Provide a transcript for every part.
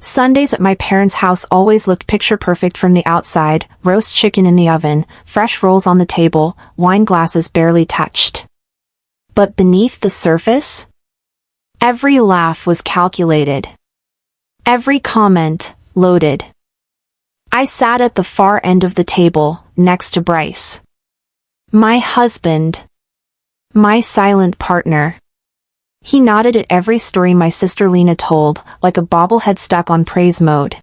Sundays at my parents' house always looked picture perfect from the outside: roast chicken in the oven, fresh rolls on the table, wine glasses barely touched. But beneath the surface, every laugh was calculated. Every comment, loaded. I sat at the far end of the table, next to Bryce. My husband. My silent partner. He nodded at every story my sister Lena told, like a bobblehead stuck on praise mode.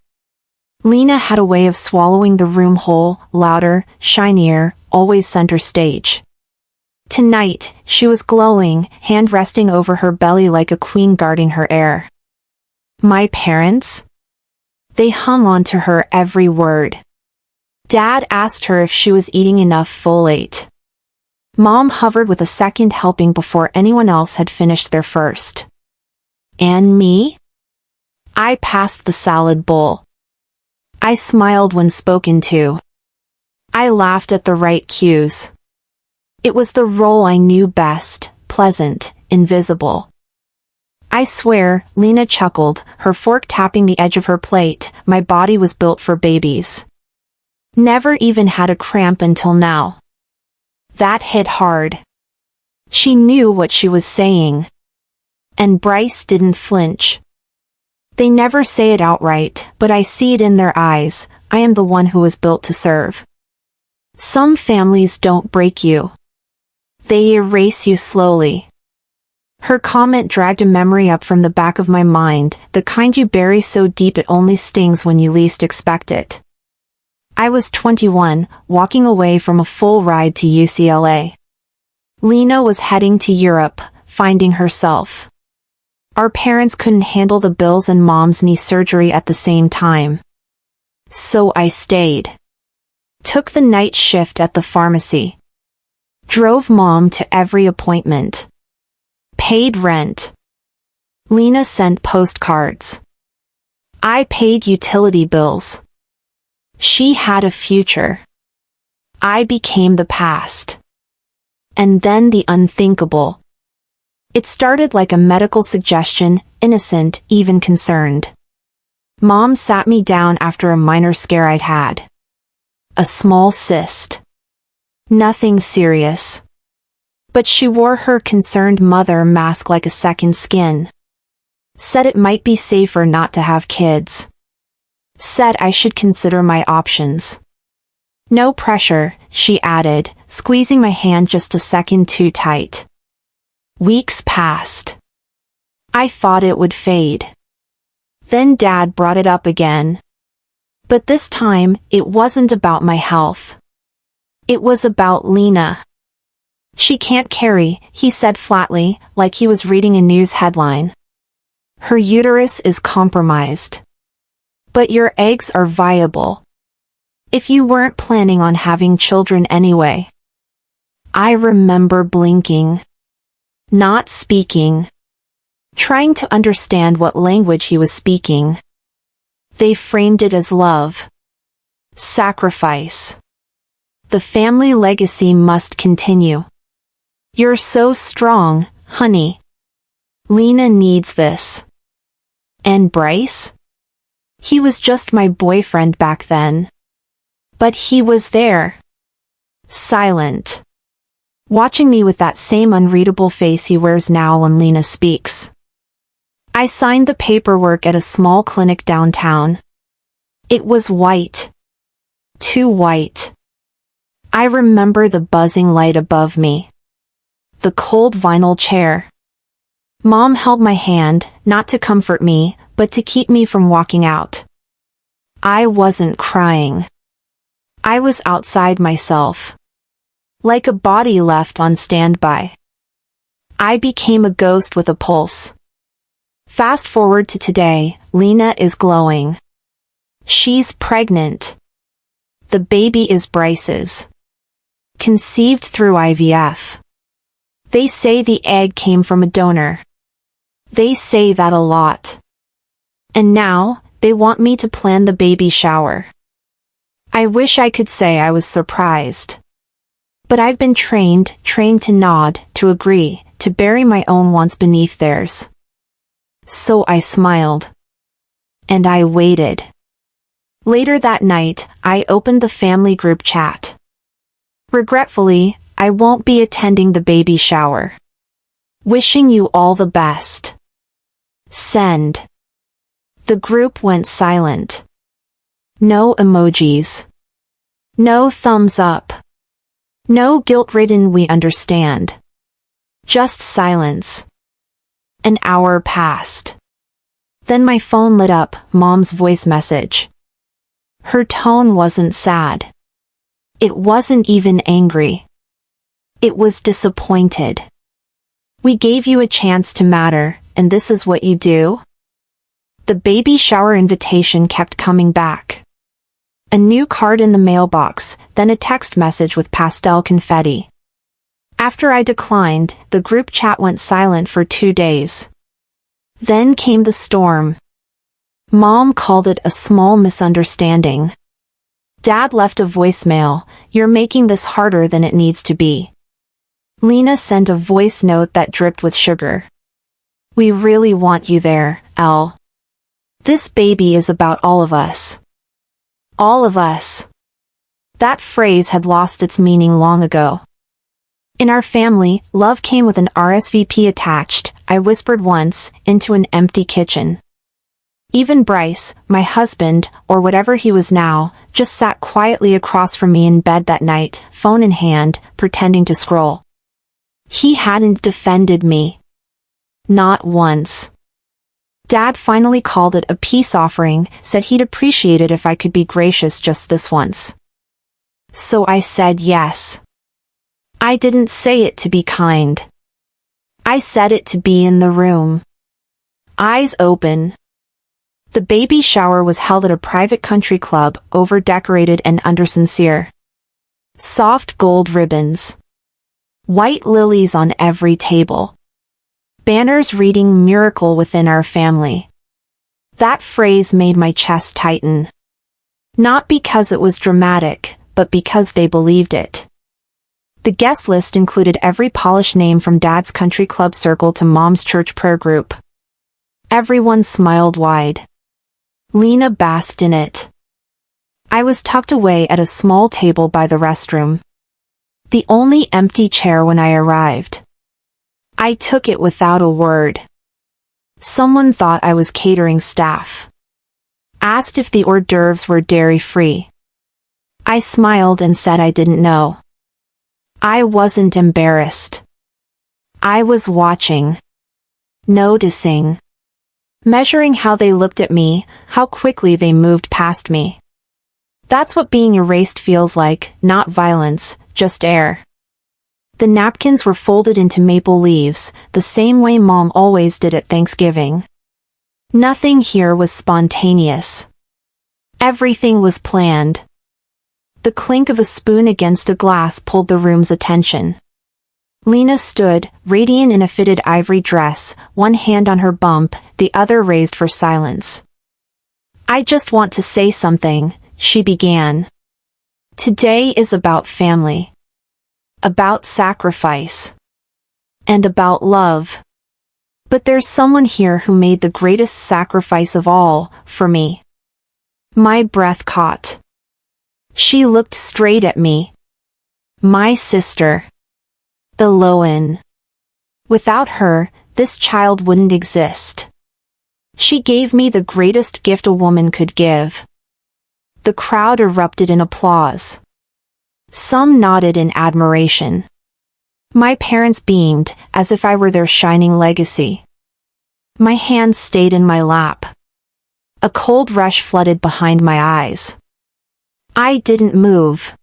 Lena had a way of swallowing the room whole, louder, shinier, always center stage. Tonight, she was glowing, hand resting over her belly like a queen guarding her heir. My parents? They hung on to her every word. Dad asked her if she was eating enough folate. Mom hovered with a second helping before anyone else had finished their first. And me? I passed the salad bowl. I smiled when spoken to. I laughed at the right cues. It was the role I knew best: pleasant, invisible. I swear, Lena chuckled, her fork tapping the edge of her plate. My body was built for babies. Never even had a cramp until now. That hit hard. She knew what she was saying. And Bryce didn't flinch. They never say it outright, but I see it in their eyes. I am the one who was built to serve. Some families don't break you. They erase you slowly. Her comment dragged a memory up from the back of my mind, the kind you bury so deep it only stings when you least expect it. I was 21, walking away from a full ride to UCLA. Lena was heading to Europe, finding herself. Our parents couldn't handle the bills and Mom's knee surgery at the same time. So I stayed. Took the night shift at the pharmacy. Drove Mom to every appointment. Paid rent. Lena sent postcards. I paid utility bills. She had a future. I became the past. And then the unthinkable. It started like a medical suggestion, innocent, even concerned. Mom sat me down after a minor scare I'd had. A small cyst. Nothing serious. But she wore her concerned mother mask like a second skin. Said it might be safer not to have kids. Said I should consider my options. No pressure, she added, squeezing my hand just a second too tight. Weeks passed. I thought it would fade. Then Dad brought it up again. But this time, it wasn't about my health. It was about Lena. She can't carry, he said flatly, like he was reading a news headline. Her uterus is compromised. But your eggs are viable. If you weren't planning on having children anyway. I remember blinking. Not speaking. Trying to understand what language he was speaking. They framed it as love. Sacrifice. The family legacy must continue. You're so strong, honey. Lena needs this. And Bryce? He was just my boyfriend back then. But he was there. Silent. Watching me with that same unreadable face he wears now when Lena speaks. I signed the paperwork at a small clinic downtown. It was white. Too white. I remember the buzzing light above me. The cold vinyl chair. Mom held my hand, not to comfort me, but to keep me from walking out. I wasn't crying. I was outside myself. Like a body left on standby. I became a ghost with a pulse. Fast forward to today, Lena is glowing. She's pregnant. The baby is Bryce's. Conceived through IVF. They say the egg came from a donor. They say that a lot. And now, they want me to plan the baby shower. I wish I could say I was surprised. But I've been trained to nod, to agree, to bury my own wants beneath theirs. So I smiled. And I waited. Later that night, I opened the family group chat. Regretfully, I won't be attending the baby shower. Wishing you all the best. Send. The group went silent. No emojis. No thumbs up. No guilt-ridden "we understand." Just silence. An hour passed. Then my phone lit up, Mom's voice message. Her tone wasn't sad. It wasn't even angry. It was disappointed. We gave you a chance to matter, and this is what you do? The baby shower invitation kept coming back. A new card in the mailbox, then a text message with pastel confetti. After I declined, the group chat went silent for 2 days. Then came the storm. Mom called it a small misunderstanding. Dad left a voicemail, "You're making this harder than it needs to be." Lena sent a voice note that dripped with sugar. "We really want you there, Elle. This baby is about all of us. All of us." That phrase had lost its meaning long ago. In our family, love came with an RSVP attached, I whispered once, into an empty kitchen. Even Bryce, my husband, or whatever he was now, just sat quietly across from me in bed that night, phone in hand, pretending to scroll. He hadn't defended me. Not once. Dad finally called it a peace offering, said he'd appreciate it if I could be gracious just this once. So I said yes. I didn't say it to be kind. I said it to be in the room. Eyes open. The baby shower was held at a private country club, over-decorated and under-sincere. Soft gold ribbons. White lilies on every table. Banners reading "Miracle within our family." That phrase made my chest tighten. Not because it was dramatic, but because they believed it. The guest list included every polished name from Dad's country club circle to Mom's church prayer group. Everyone smiled wide. Lena basked in it. I was tucked away at a small table by the restroom. The only empty chair when I arrived. I took it without a word. Someone thought I was catering staff. Asked if the hors d'oeuvres were dairy-free. I smiled and said I didn't know. I wasn't embarrassed. I was watching. Noticing. Measuring how they looked at me, how quickly they moved past me. That's what being erased feels like, not violence, just air. The napkins were folded into maple leaves, the same way Mom always did at Thanksgiving. Nothing here was spontaneous. Everything was planned. The clink of a spoon against a glass pulled the room's attention. Lena stood, radiant in a fitted ivory dress, one hand on her bump, the other raised for silence. I just want to say something, she began. Today is about family. About sacrifice. And about love. But there's someone here who made the greatest sacrifice of all, for me. My breath caught. She looked straight at me. My sister. Eloan. Without her, this child wouldn't exist. She gave me the greatest gift a woman could give. The crowd erupted in applause. Some nodded in admiration. My parents beamed, as if I were their shining legacy. My hands stayed in my lap. A cold rush flooded behind my eyes. I didn't move.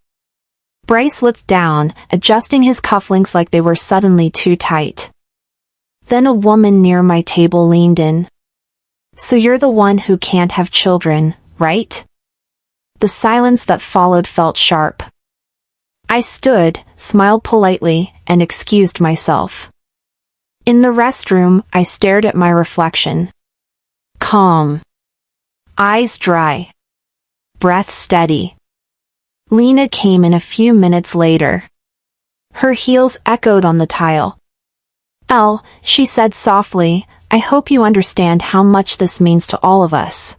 Bryce looked down, adjusting his cufflinks like they were suddenly too tight. Then a woman near my table leaned in. So you're the one who can't have children, right? The silence that followed felt sharp. I stood, smiled politely, and excused myself. In the restroom, I stared at my reflection. Calm. Eyes dry. Breath steady. Lena came in a few minutes later. Her heels echoed on the tile. Elle, she said softly, I hope you understand how much this means to all of us.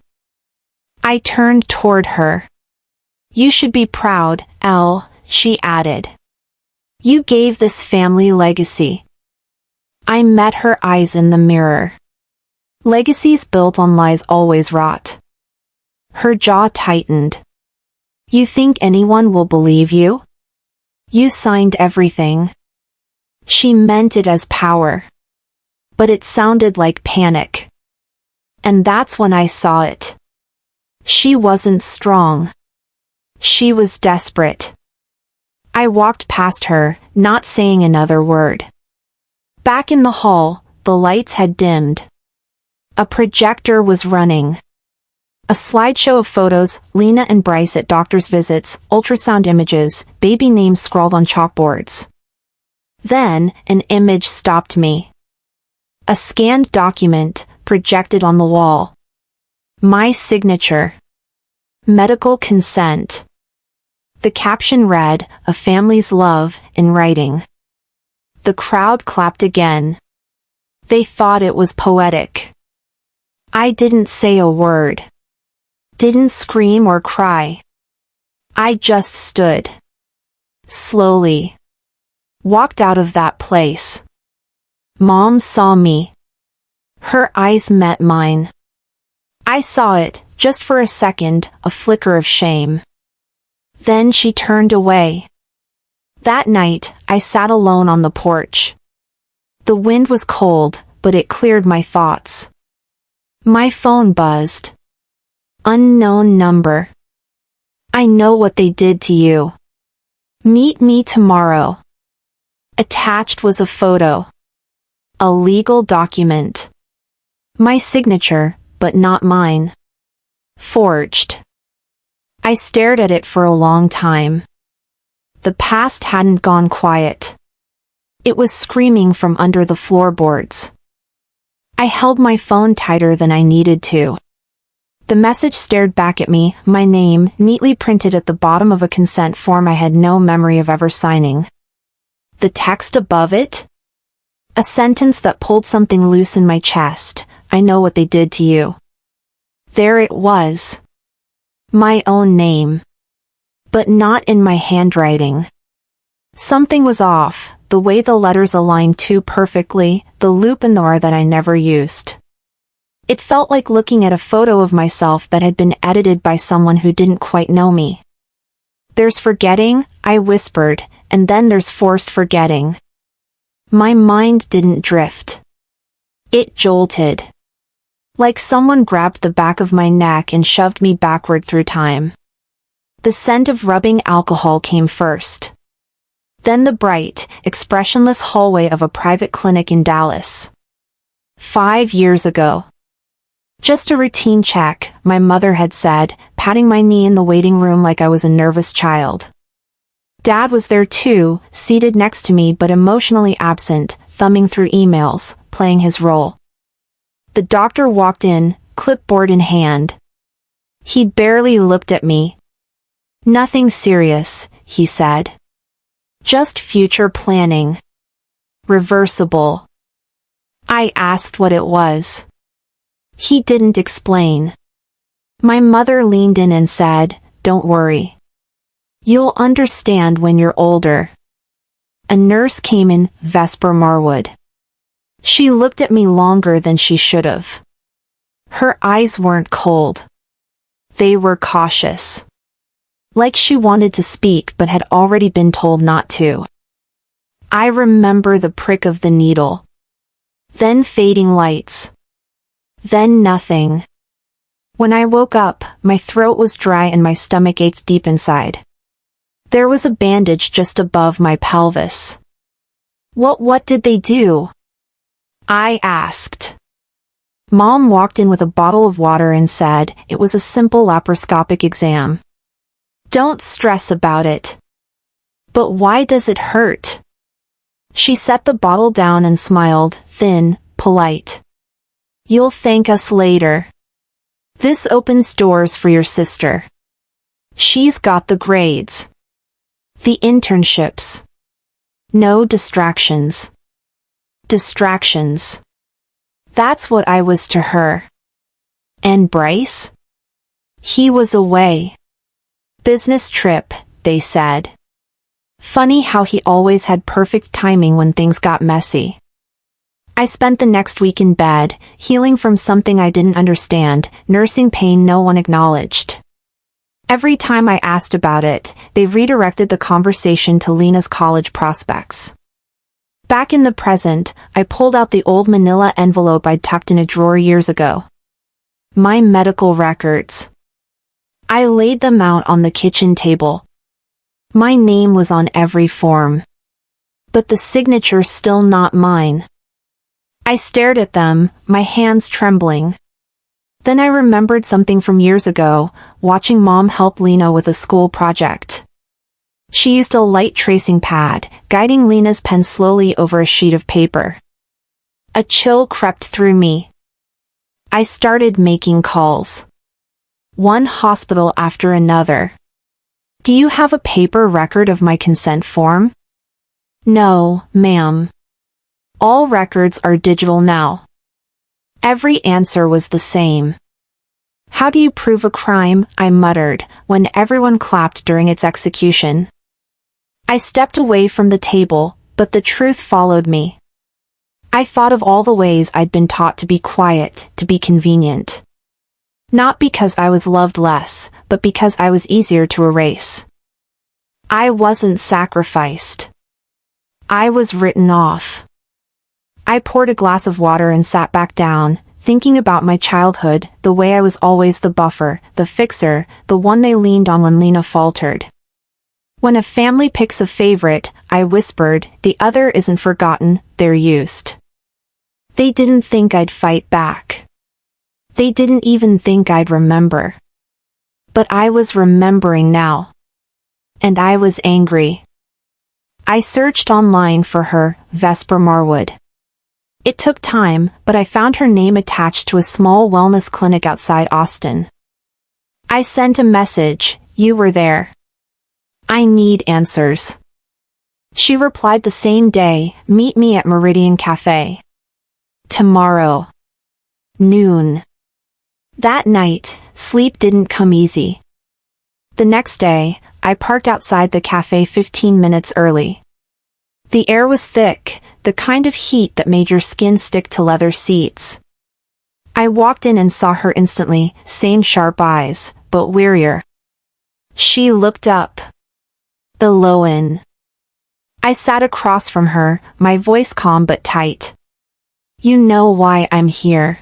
I turned toward her. You should be proud, Elle, she added. You gave this family legacy. I met her eyes in the mirror. Legacies built on lies always rot. Her jaw tightened. You think anyone will believe you? You signed everything. She meant it as power. But it sounded like panic. And that's when I saw it. She wasn't strong. She was desperate. I walked past her, not saying another word. Back in the hall, the lights had dimmed. A projector was running. A slideshow of photos, Lena and Bryce at doctor's visits, ultrasound images, baby names scrawled on chalkboards. Then, an image stopped me. A scanned document, projected on the wall. My signature. Medical consent. The caption read, "A family's love," in writing. The crowd clapped again. They thought it was poetic. I didn't say a word. Didn't scream or cry. I just stood. Slowly. Walked out of that place. Mom saw me. Her eyes met mine. I saw it, just for a second, a flicker of shame. Then she turned away. That night, I sat alone on the porch. The wind was cold, but it cleared my thoughts. My phone buzzed. Unknown number. I know what they did to you. Meet me tomorrow. Attached was a photo. A legal document. My signature, but not mine. Forged. I stared at it for a long time. The past hadn't gone quiet. It was screaming from under the floorboards. I held my phone tighter than I needed to. The message stared back at me, my name, neatly printed at the bottom of a consent form I had no memory of ever signing. The text above it? A sentence that pulled something loose in my chest. I know what they did to you. There it was. My own name. But not in my handwriting. Something was off, the way the letters aligned too perfectly, the loop in the R that I never used. It felt like looking at a photo of myself that had been edited by someone who didn't quite know me. There's forgetting, I whispered, and then there's forced forgetting. My mind didn't drift. It jolted. Like someone grabbed the back of my neck and shoved me backward through time. The scent of rubbing alcohol came first. Then the bright, expressionless hallway of a private clinic in Dallas. 5 years ago. Just a routine check, my mother had said, patting my knee in the waiting room like I was a nervous child. Dad was there too, seated next to me but emotionally absent, thumbing through emails, playing his role. The doctor walked in, clipboard in hand. He barely looked at me. Nothing serious, he said. Just future planning. Reversible. I asked what it was. He didn't explain. My mother leaned in and said, "Don't worry. You'll understand when you're older." A nurse came in, Vesper Marwood. She looked at me longer than she should have. Her eyes weren't cold. They were cautious. Like she wanted to speak but had already been told not to. I remember the prick of the needle. Then fading lights. Then nothing. When I woke up, my throat was dry and my stomach ached deep inside. There was a bandage just above my pelvis. What did they do? I asked. Mom walked in with a bottle of water and said it was a simple laparoscopic exam. Don't stress about it. But why does it hurt? She set the bottle down and smiled, thin, polite. You'll thank us later. This opens doors for your sister. She's got the grades. The internships. No distractions. Distractions. That's what I was to her. And Bryce? He was away. Business trip, they said. Funny how he always had perfect timing when things got messy. I spent the next week in bed, healing from something I didn't understand, nursing pain no one acknowledged. Every time I asked about it, they redirected the conversation to Lena's college prospects. Back in the present, I pulled out the old manila envelope I'd tucked in a drawer years ago. My medical records. I laid them out on the kitchen table. My name was on every form. But the signature still not mine. I stared at them, my hands trembling. Then I remembered something from years ago, watching Mom help Lena with a school project. She used a light tracing pad, guiding Lena's pen slowly over a sheet of paper. A chill crept through me. I started making calls. One hospital after another. Do you have a paper record of my consent form? No, ma'am. All records are digital now. Every answer was the same. How do you prove a crime? I muttered, when everyone clapped during its execution. I stepped away from the table, but the truth followed me. I thought of all the ways I'd been taught to be quiet, to be convenient. Not because I was loved less, but because I was easier to erase. I wasn't sacrificed. I was written off. I poured a glass of water and sat back down, thinking about my childhood, the way I was always the buffer, the fixer, the one they leaned on when Lena faltered. When a family picks a favorite, I whispered, the other isn't forgotten, they're used. They didn't think I'd fight back. They didn't even think I'd remember. But I was remembering now. And I was angry. I searched online for her, Vesper Marwood. It took time, but I found her name attached to a small wellness clinic outside Austin. I sent a message, you were there. I need answers. She replied the same day, meet me at Meridian Cafe. Tomorrow. Noon. That night, sleep didn't come easy. The next day, I parked outside the cafe 15 minutes early. The air was thick, the kind of heat that made your skin stick to leather seats. I walked in and saw her instantly, same sharp eyes, but wearier. She looked up. Eloan. I sat across from her, my voice calm but tight. You know why I'm here.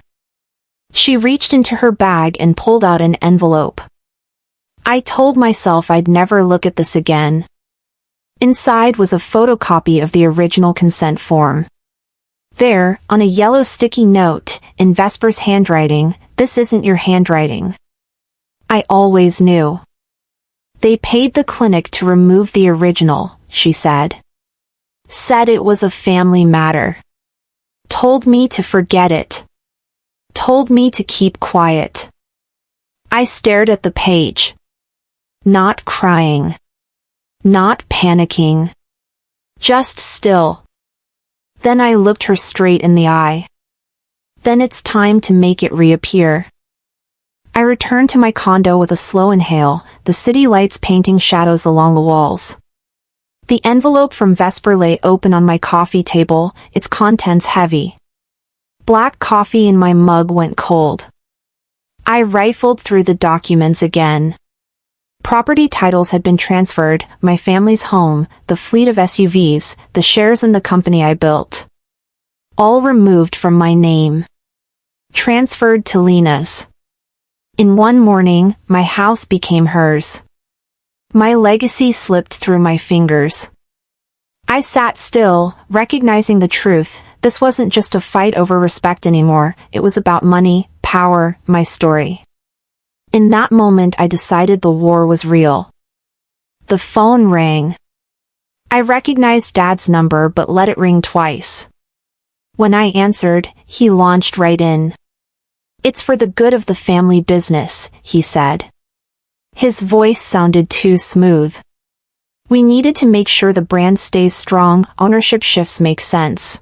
She reached into her bag and pulled out an envelope. I told myself I'd never look at this again. Inside was a photocopy of the original consent form. There, on a yellow sticky note, in Vesper's handwriting, this isn't your handwriting. I always knew. They paid the clinic to remove the original, she said. Said it was a family matter. Told me to forget it. Told me to keep quiet. I stared at the page. Not crying. Not panicking. Just still. Then I looked her straight in the eye. Then it's time to make it reappear. I returned to my condo with a slow inhale, the city lights painting shadows along the walls. The envelope from Vesper lay open on my coffee table, its contents heavy. Black coffee in my mug went cold. I rifled through the documents again. Property titles had been transferred, my family's home, the fleet of SUVs, the shares in the company I built. All removed from my name. Transferred to Lena's. In one morning, my house became hers. My legacy slipped through my fingers. I sat still, recognizing the truth. This wasn't just a fight over respect anymore, it was about money, power, my story. In that moment I decided the war was real. The phone rang. I recognized Dad's number but let it ring twice. When I answered, he launched right in. It's for the good of the family business, he said. His voice sounded too smooth. We needed to make sure the brand stays strong, ownership shifts make sense.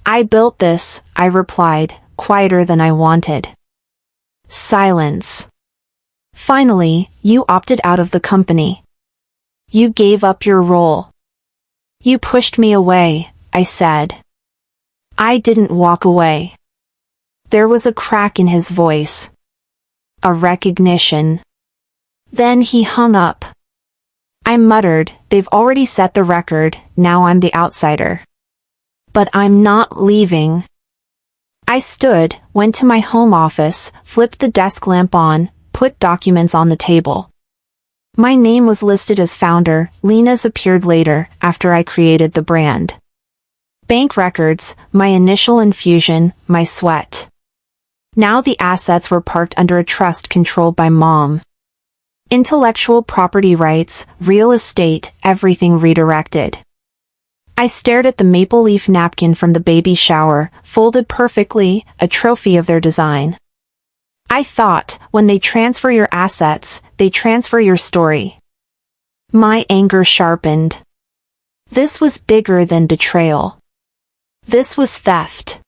I built this, I replied, quieter than I wanted. Silence. Finally, you opted out of the company. You gave up your role. You pushed me away, I said. I didn't walk away. There was a crack in his voice. A recognition. Then he hung up. I muttered, they've already set the record, now I'm the outsider. But I'm not leaving. I stood, went to my home office, flipped the desk lamp on, put documents on the table. My name was listed as founder, Lena's appeared later, after I created the brand. Bank records, my initial infusion, my sweat. Now the assets were parked under a trust controlled by Mom. Intellectual property rights, real estate, everything redirected. I stared at the maple leaf napkin from the baby shower, folded perfectly, a trophy of their design. I thought, when they transfer your assets, they transfer your story. My anger sharpened. This was bigger than betrayal. This was theft.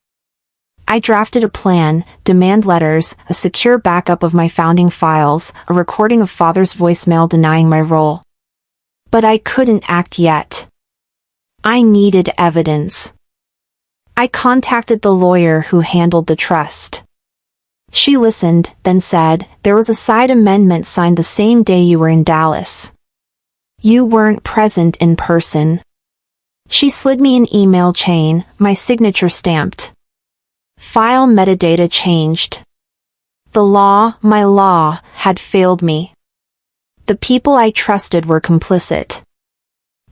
I drafted a plan, demand letters, a secure backup of my founding files, a recording of Father's voicemail denying my role. But I couldn't act yet. I needed evidence. I contacted the lawyer who handled the trust. She listened, then said, there was a side amendment signed the same day you were in Dallas. You weren't present in person. She slid me an email chain, my signature stamped. File metadata changed. The law, my law, had failed me. The people I trusted were complicit.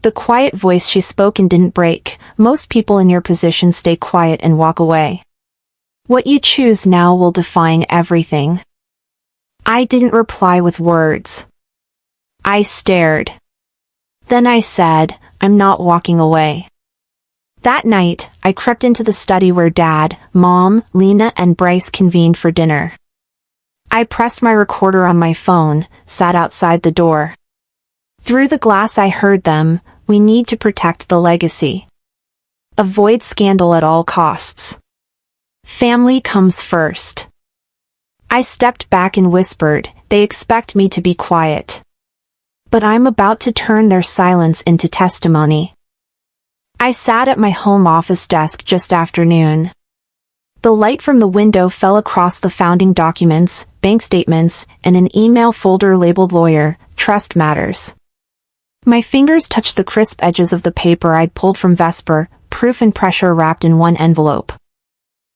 The quiet voice she spoke in didn't break. Most people in your position stay quiet and walk away. What you choose now will define everything. I didn't reply with words. I stared. Then I said, I'm not walking away. That night, I crept into the study where Dad, Mom, Lena and Bryce convened for dinner. I pressed my recorder on my phone, sat outside the door. Through the glass I heard them, we need to protect the legacy. Avoid scandal at all costs. Family comes first. I stepped back and whispered, they expect me to be quiet. But I'm about to turn their silence into testimony. I sat at my home office desk just after noon. The light from the window fell across the founding documents, bank statements, and an email folder labeled Lawyer, Trust Matters. My fingers touched the crisp edges of the paper I'd pulled from Vesper, proof and pressure wrapped in one envelope.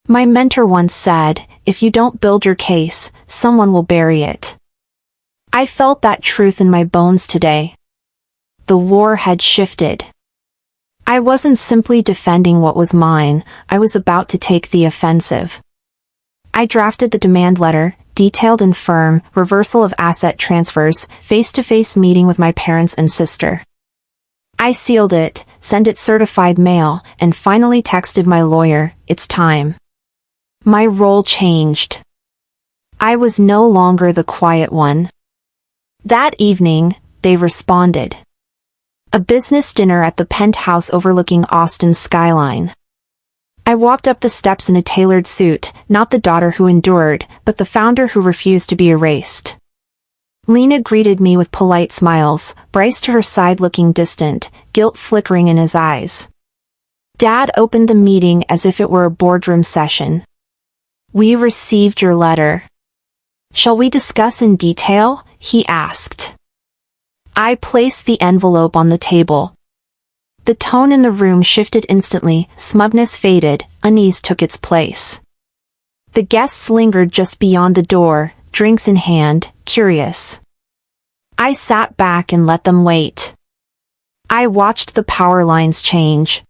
My mentor once said, if you don't build your case, someone will bury it. I felt that truth in my bones today. The war had shifted. I wasn't simply defending what was mine, I was about to take the offensive. I drafted the demand letter, detailed and firm, reversal of asset transfers, face-to-face meeting with my parents and sister. I sealed it, sent it certified mail, and finally texted my lawyer, it's time. My role changed. I was no longer the quiet one. That evening, they responded. A business dinner at the penthouse overlooking Austin's skyline. I walked up the steps in a tailored suit, not the daughter who endured, but the founder who refused to be erased. Lena greeted me with polite smiles, Bryce to her side looking distant, guilt flickering in his eyes. Dad opened the meeting as if it were a boardroom session. We received your letter. Shall we discuss in detail? He asked. I placed the envelope on the table. The tone in the room shifted instantly, smugness faded, unease took its place. The guests lingered just beyond the door, drinks in hand, curious. I sat back and let them wait. I watched the power lines change.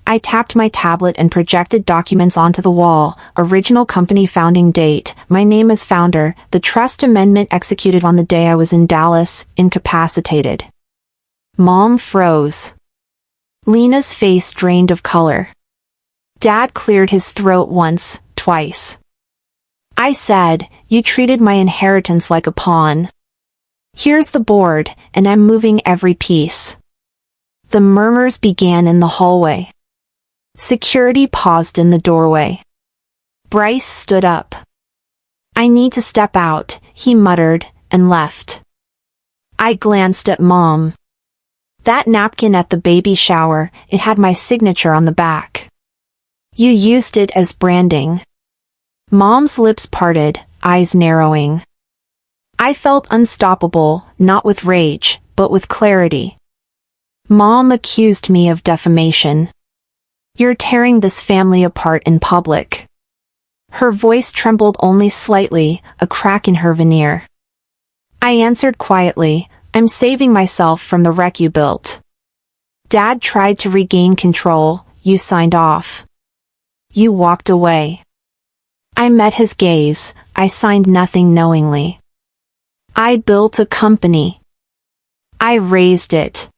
I tapped my tablet and projected documents onto the wall, original company founding date, my name as founder, the trust amendment executed on the day I was in Dallas, incapacitated. Mom froze. Lena's face drained of color. Dad cleared his throat once, twice. I said, you treated my inheritance like a pawn. Here's the board, and I'm moving every piece. The murmurs began in the hallway. Security paused in the doorway. Bryce stood up. I need to step out, he muttered, and left. I glanced at Mom. That napkin at the baby shower, it had my signature on the back. You used it as branding. Mom's lips parted, eyes narrowing. I felt unstoppable, not with rage, but with clarity. Mom accused me of defamation. You're tearing this family apart in public. Her voice trembled only slightly, a crack in her veneer. I answered quietly, I'm saving myself from the wreck you built. Dad tried to regain control, you signed off. You walked away. I met his gaze, I signed nothing knowingly. I built a company. I raised it.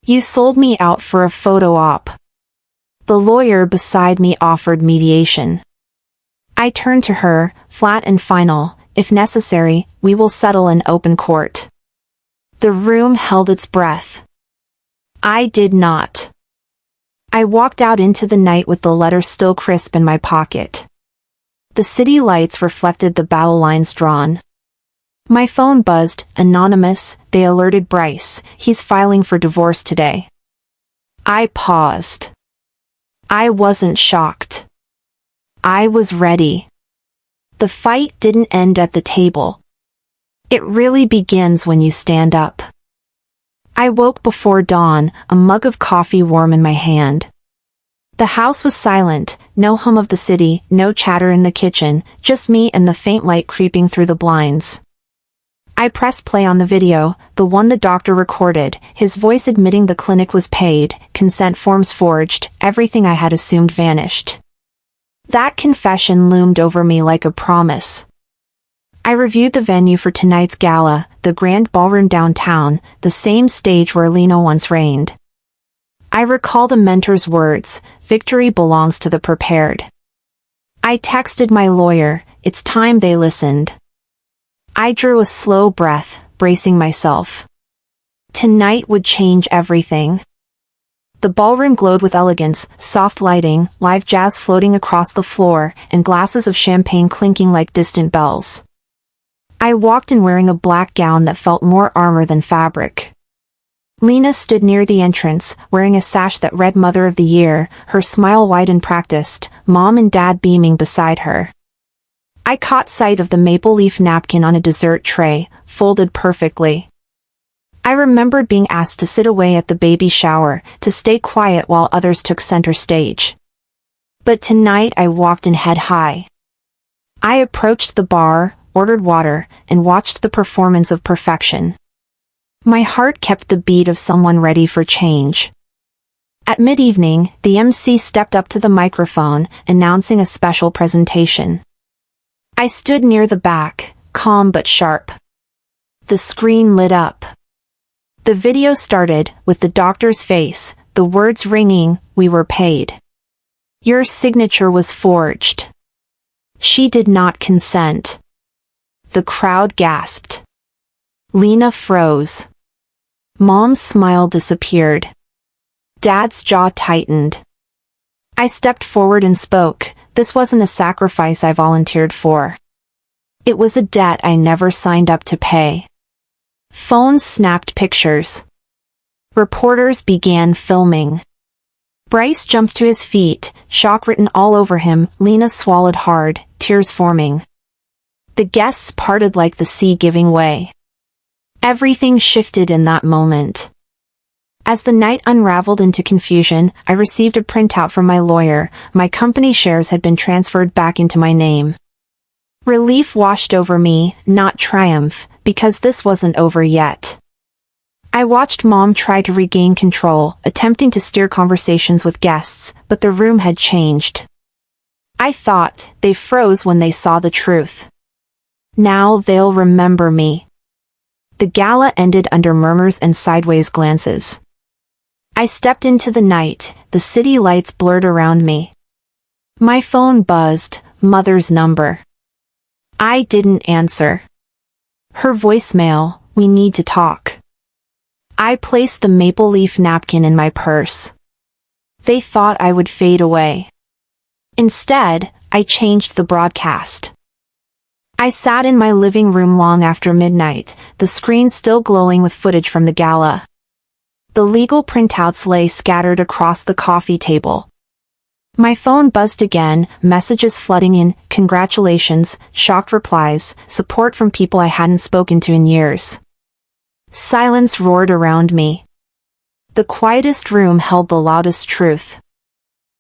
You sold me out for a photo op. The lawyer beside me offered mediation. I turned to her, flat and final, if necessary, we will settle in open court. The room held its breath. I did not. I walked out into the night with the letter still crisp in my pocket. The city lights reflected the battle lines drawn. My phone buzzed, anonymous, they alerted Bryce, he's filing for divorce today. I paused. I wasn't shocked. I was ready. The fight didn't end at the table. It really begins when you stand up. I woke before dawn, a mug of coffee warm in my hand. The house was silent, no hum of the city, no chatter in the kitchen, just me and the faint light creeping through the blinds. I pressed play on the video, the one the doctor recorded, his voice admitting the clinic was paid, consent forms forged, everything I had assumed vanished. That confession loomed over me like a promise. I reviewed the venue for tonight's gala, the grand ballroom downtown, the same stage where Lena once reigned. I recall the mentor's words, victory belongs to the prepared. I texted my lawyer, it's time they listened. I drew a slow breath, bracing myself. Tonight would change everything. The ballroom glowed with elegance, soft lighting, live jazz floating across the floor, and glasses of champagne clinking like distant bells. I walked in wearing a black gown that felt more armor than fabric. Lena stood near the entrance, wearing a sash that read Mother of the Year, her smile wide and practiced, Mom and Dad beaming beside her. I caught sight of the maple leaf napkin on a dessert tray, folded perfectly. I remembered being asked to sit away at the baby shower, to stay quiet while others took center stage. But tonight I walked in head high. I approached the bar, ordered water, and watched the performance of perfection. My heart kept the beat of someone ready for change. At mid-evening, the MC stepped up to the microphone, announcing a special presentation. I stood near the back, calm but sharp. The screen lit up. The video started, with the doctor's face, the words ringing, we were paid. Your signature was forged. She did not consent. The crowd gasped. Lena froze. Mom's smile disappeared. Dad's jaw tightened. I stepped forward and spoke, this wasn't a sacrifice I volunteered for. It was a debt I never signed up to pay. Phones snapped pictures. Reporters began filming. Bryce jumped to his feet, shock written all over him, Lena swallowed hard, tears forming. The guests parted like the sea giving way. Everything shifted in that moment. As the night unraveled into confusion, I received a printout from my lawyer, my company shares had been transferred back into my name. Relief washed over me, not triumph, because this wasn't over yet. I watched Mom try to regain control, attempting to steer conversations with guests, but the room had changed. I thought, they froze when they saw the truth. Now they'll remember me. The gala ended under murmurs and sideways glances. I stepped into the night, the city lights blurred around me. My phone buzzed, Mother's number. I didn't answer. Her voicemail, we need to talk. I placed the maple leaf napkin in my purse. They thought I would fade away. Instead, I changed the broadcast. I sat in my living room long after midnight, the screen still glowing with footage from the gala. The legal printouts lay scattered across the coffee table. My phone buzzed again, messages flooding in, congratulations, shocked replies, support from people I hadn't spoken to in years. Silence roared around me. The quietest room held the loudest truth.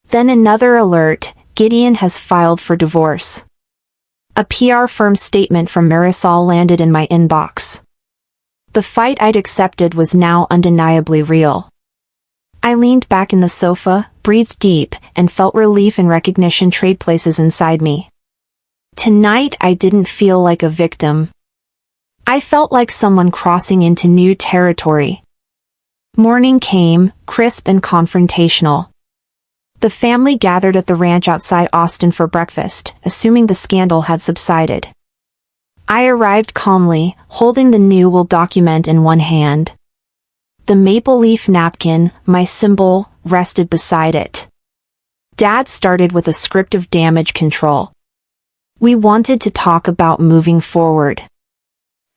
Then another alert: Gideon has filed for divorce. A PR firm statement from Marisol landed in my inbox. The fight I'd accepted was now undeniably real. I leaned back in the sofa, breathed deep, and felt relief and recognition trade places inside me. Tonight I didn't feel like a victim. I felt like someone crossing into new territory. Morning came, crisp and confrontational. The family gathered at the ranch outside Austin for breakfast, assuming the scandal had subsided. I arrived calmly, holding the new will document in one hand. The maple leaf napkin, my symbol, rested beside it. Dad started with a script of damage control. We wanted to talk about moving forward.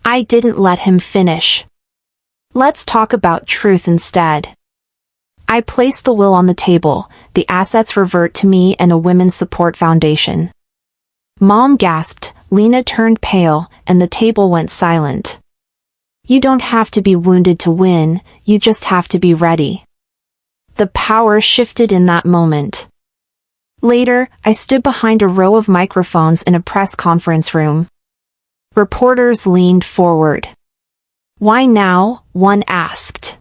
I didn't let him finish. Let's talk about truth instead. I placed the will on the table. The assets revert to me and a women's support foundation. Mom gasped, Lena turned pale, and the table went silent. You don't have to be wounded to win, you just have to be ready. The power shifted in that moment. Later, I stood behind a row of microphones in a press conference room. Reporters leaned forward. Why now? One asked.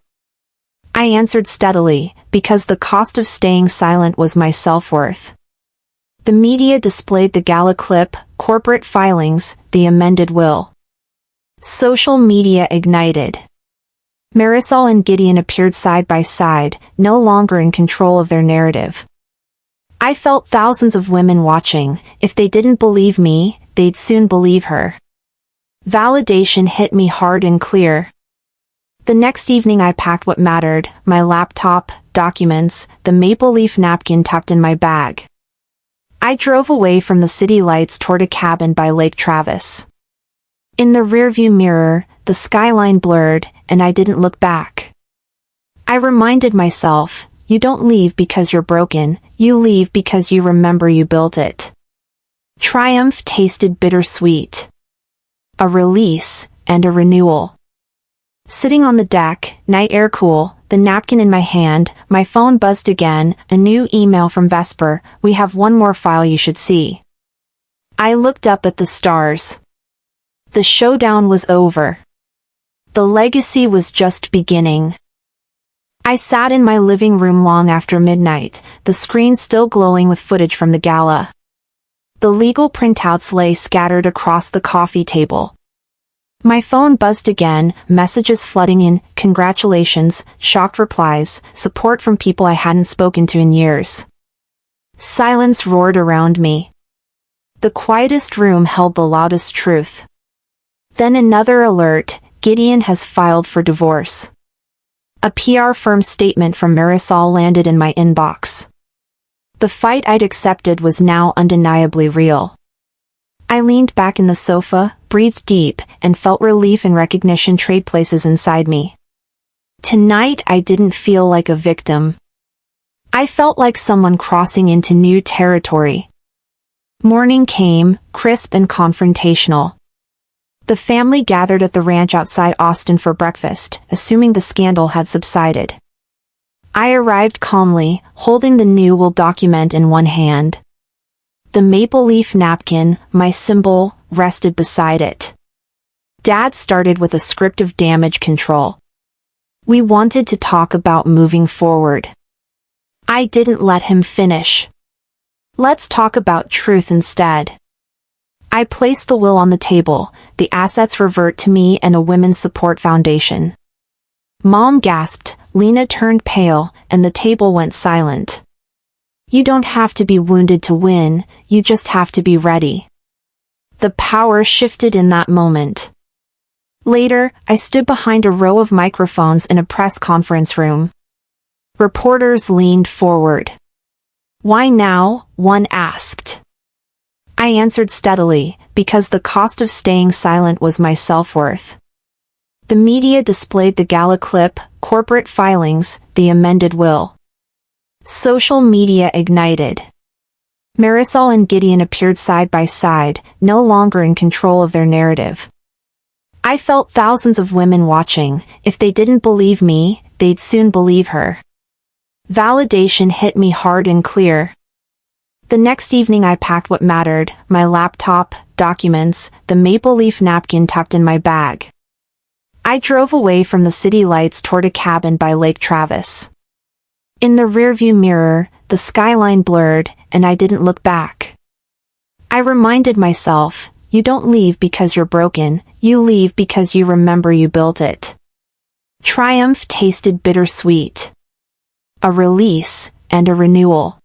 I answered steadily, because the cost of staying silent was my self-worth. The media displayed the gala clip, corporate filings, the amended will. Social media ignited. Marisol and Gideon appeared side by side, no longer in control of their narrative. I felt thousands of women watching. If they didn't believe me, they'd soon believe her. Validation hit me hard and clear. The next evening I packed what mattered: my laptop, documents, the maple leaf napkin tucked in my bag. I drove away from the city lights toward a cabin by Lake Travis. In the rearview mirror, the skyline blurred, and I didn't look back. I reminded myself, you don't leave because you're broken, you leave because you remember you built it. Triumph tasted bittersweet. A release, and a renewal. Sitting on the deck, night air cool, the napkin in my hand, my phone buzzed again, a new email from Vesper: we have one more file you should see. I looked up at the stars. The showdown was over. The legacy was just beginning. I sat in my living room long after midnight, the screen still glowing with footage from the gala. The legal printouts lay scattered across the coffee table. My phone buzzed again, messages flooding in, congratulations, shocked replies, support from people I hadn't spoken to in years. Silence roared around me. The quietest room held the loudest truth. Then another alert: Gideon has filed for divorce. A PR firm statement from Marisol landed in my inbox. The fight I'd accepted was now undeniably real. I leaned back in the sofa, breathed deep, and felt relief and recognition trade places inside me. Tonight I didn't feel like a victim. I felt like someone crossing into new territory. Morning came, crisp and confrontational. The family gathered at the ranch outside Austin for breakfast, assuming the scandal had subsided. I arrived calmly, holding the new will document in one hand. The maple leaf napkin, my symbol, rested beside it. Dad started with a script of damage control. We wanted to talk about moving forward. I didn't let him finish. Let's talk about truth instead. I placed the will on the table. The assets revert to me and a women's support foundation. Mom gasped, Lena turned pale, and the table went silent. You don't have to be wounded to win, you just have to be ready. The power shifted in that moment. Later, I stood behind a row of microphones in a press conference room. Reporters leaned forward. Why now? One asked. I answered steadily, because the cost of staying silent was my self-worth. The media displayed the gala clip, corporate filings, the amended will. Social media ignited. Marisol and Gideon appeared side by side, no longer in control of their narrative. I felt thousands of women watching. If they didn't believe me, they'd soon believe her. Validation hit me hard and clear. The next evening I packed what mattered, my laptop, documents, the maple leaf napkin tucked in my bag. I drove away from the city lights toward a cabin by Lake Travis. In the rearview mirror, the skyline blurred, and I didn't look back. I reminded myself, you don't leave because you're broken, you leave because you remember you built it. Triumph tasted bittersweet. A release, and a renewal.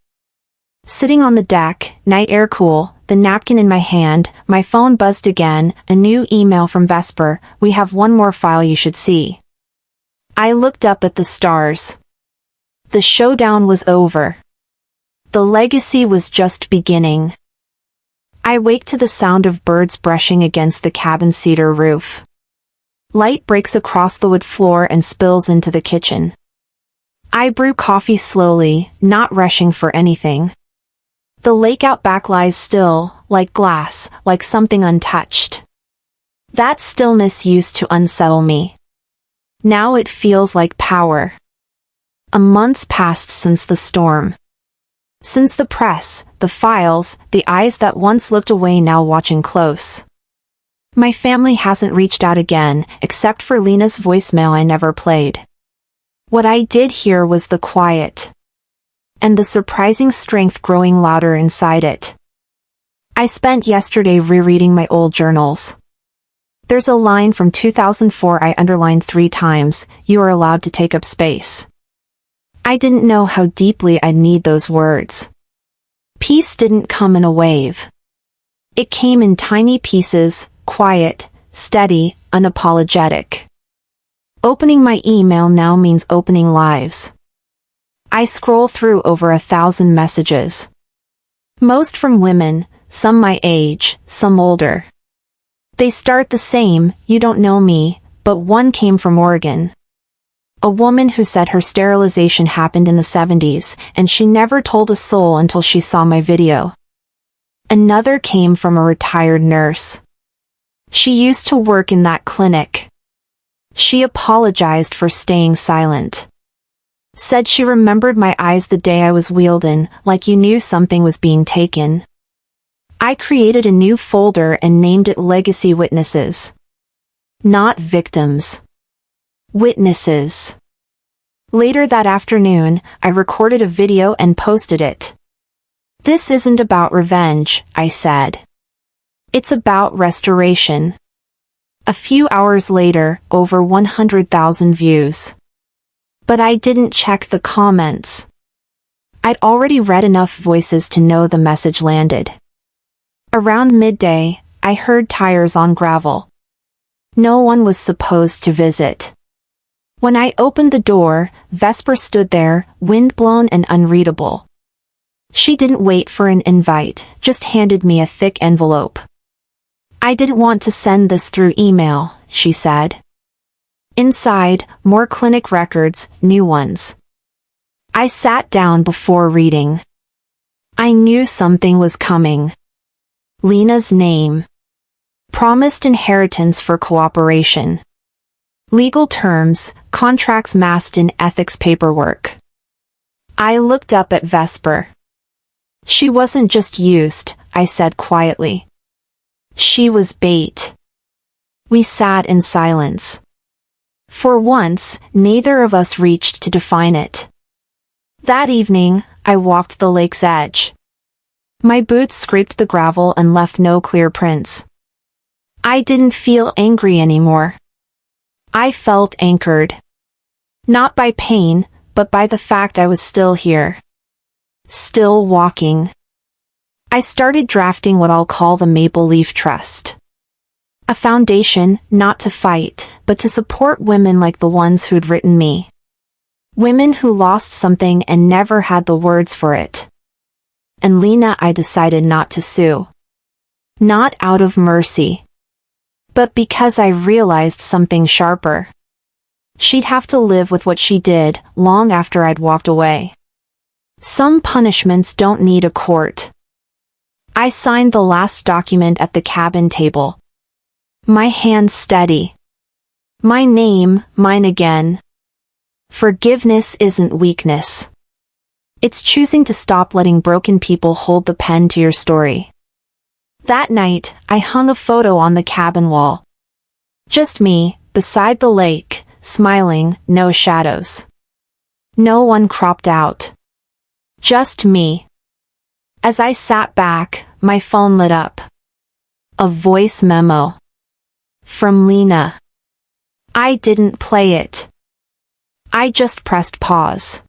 Sitting on the deck, night air cool, the napkin in my hand, my phone buzzed again, a new email from Vesper, we have one more file you should see. I looked up at the stars. The showdown was over. The legacy was just beginning. I waked to the sound of birds brushing against the cabin's cedar roof. Light breaks across the wood floor and spills into the kitchen. I brew coffee slowly, not rushing for anything. The lake out back lies still, like glass, like something untouched. That stillness used to unsettle me. Now it feels like power. A month's passed since the storm. Since the press, the files, the eyes that once looked away now watching close. My family hasn't reached out again, except for Lena's voicemail I never played. What I did hear was the quiet. And the surprising strength growing louder inside it. I spent yesterday rereading my old journals. There's a line from 2004 I underlined 3 times, you are allowed to take up space. I didn't know how deeply I'd need those words. Peace didn't come in a wave. It came in tiny pieces, quiet, steady, unapologetic. Opening my email now means opening lives. I scroll through over 1,000 messages. Most from women, some my age, some older. They start the same, you don't know me, but one came from Oregon. A woman who said her sterilization happened in the 70s, and she never told a soul until she saw my video. Another came from a retired nurse. She used to work in that clinic. She apologized for staying silent. Said she remembered my eyes the day I was wheeled in, like you knew something was being taken. I created a new folder and named it Legacy Witnesses. Not victims. Witnesses. Later that afternoon, I recorded a video and posted it. This isn't about revenge, I said. It's about restoration. A few hours later, over 100,000 views. But I didn't check the comments. I'd already read enough voices to know the message landed. Around midday, I heard tires on gravel. No one was supposed to visit. When I opened the door, Vesper stood there, windblown and unreadable. She didn't wait for an invite, just handed me a thick envelope. I didn't want to send this through email, she said. Inside, more clinic records, new ones. I sat down before reading. I knew something was coming. Lena's name. Promised inheritance for cooperation. Legal terms, contracts masked in ethics paperwork. I looked up at Vesper. She wasn't just used, I said quietly. She was bait. We sat in silence. For once, neither of us reached to define it. That evening, I walked the lake's edge. My boots scraped the gravel and left no clear prints. I didn't feel angry anymore. I felt anchored. Not by pain, but by the fact I was still here. Still walking. I started drafting what I'll call the Maple Leaf Trust. A foundation, not to fight, but to support women like the ones who'd written me. Women who lost something and never had the words for it. And Lena, I decided not to sue. Not out of mercy, but because I realized something sharper. She'd have to live with what she did long after I'd walked away. Some punishments don't need a court. I signed the last document at the cabin table. My hand steady. My name, mine again. Forgiveness isn't weakness. It's choosing to stop letting broken people hold the pen to your story. That night, I hung a photo on the cabin wall. Just me, beside the lake, smiling, no shadows. No one cropped out. Just me. As I sat back, my phone lit up. A voice memo. From Lena. I didn't play it. I just pressed pause.